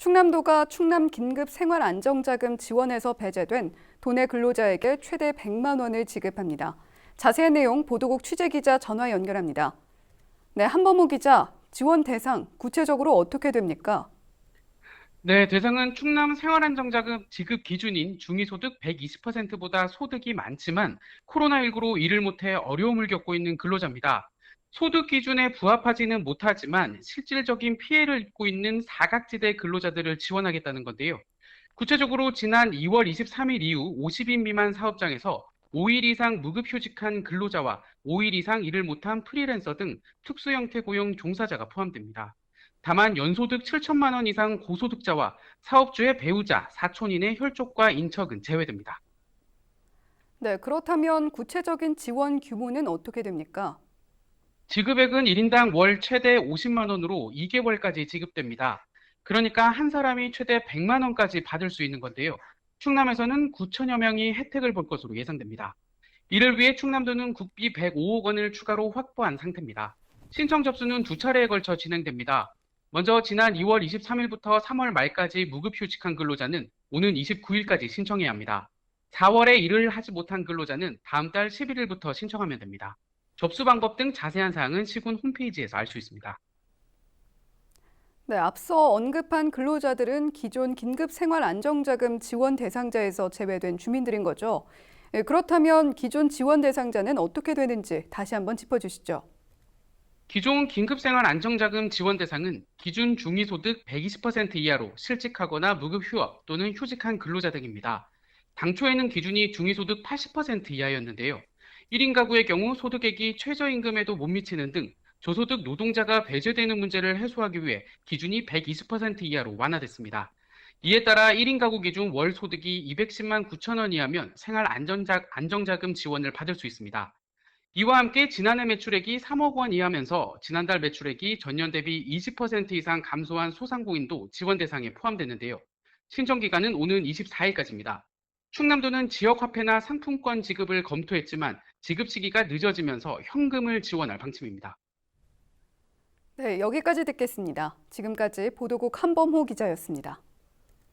충남도가 충남 긴급 생활안정자금 지원에서 배제된 도내 근로자에게 최대 100만 원을 지급합니다. 자세한 내용 보도국 취재기자 전화 연결합니다. 네, 한범호 기자, 지원 대상 구체적으로 어떻게 됩니까? 네, 대상은 충남 생활안정자금 지급 기준인 중위소득 120%보다 소득이 많지만 코로나19로 일을 못해 어려움을 겪고 있는 근로자입니다. 소득 기준에 부합하지는 못하지만 실질적인 피해를 입고 있는 사각지대 근로자들을 지원하겠다는 건데요. 구체적으로 지난 2월 23일 이후 50인 미만 사업장에서 5일 이상 무급휴직한 근로자와 5일 이상 일을 못한 프리랜서 등 특수 형태 고용 종사자가 포함됩니다. 다만 연소득 7천만 원 이상 고소득자와 사업주의 배우자, 사촌인의 혈족과 인척은 제외됩니다. 네, 그렇다면 구체적인 지원 규모는 어떻게 됩니까? 지급액은 1인당 월 최대 50만 원으로 2개월까지 지급됩니다. 그러니까 한 사람이 최대 100만 원까지 받을 수 있는 건데요. 충남에서는 9천여 명이 혜택을 볼 것으로 예상됩니다. 이를 위해 충남도는 국비 105억 원을 추가로 확보한 상태입니다. 신청 접수는 두 차례에 걸쳐 진행됩니다. 먼저 지난 2월 23일부터 3월 말까지 무급휴직한 근로자는 오는 29일까지 신청해야 합니다. 4월에 일을 하지 못한 근로자는 다음 달 11일부터 신청하면 됩니다. 접수 방법 등 자세한 사항은 시군 홈페이지에서 알 수 있습니다. 네, 앞서 언급한 근로자들은 기존 긴급생활안정자금 지원 대상자에서 제외된 주민들인 거죠. 그렇다면 기존 지원 대상자는 어떻게 되는지 다시 한번 짚어주시죠. 기존 긴급생활 안정자금 지원 대상은 기준 중위소득 120% 이하로 실직하거나 무급휴업 또는 휴직한 근로자 등입니다. 당초에는 기준이 중위소득 80% 이하였는데요. 1인 가구의 경우 소득액이 최저임금에도 못 미치는 등 저소득 노동자가 배제되는 문제를 해소하기 위해 기준이 120% 이하로 완화됐습니다. 이에 따라 1인 가구 기준 월 소득이 210만 9천 원 이하면 안정자금 지원을 받을 수 있습니다. 이와 함께 지난해 매출액이 3억 원 이하면서 지난달 매출액이 전년 대비 20% 이상 감소한 소상공인도 지원 대상에 포함됐는데요. 신청 기간은 오는 24일까지입니다. 충남도는 지역화폐나 상품권 지급을 검토했지만 지급 시기가 늦어지면서 현금을 지원할 방침입니다. 네, 여기까지 듣겠습니다. 지금까지 보도국 한범호 기자였습니다.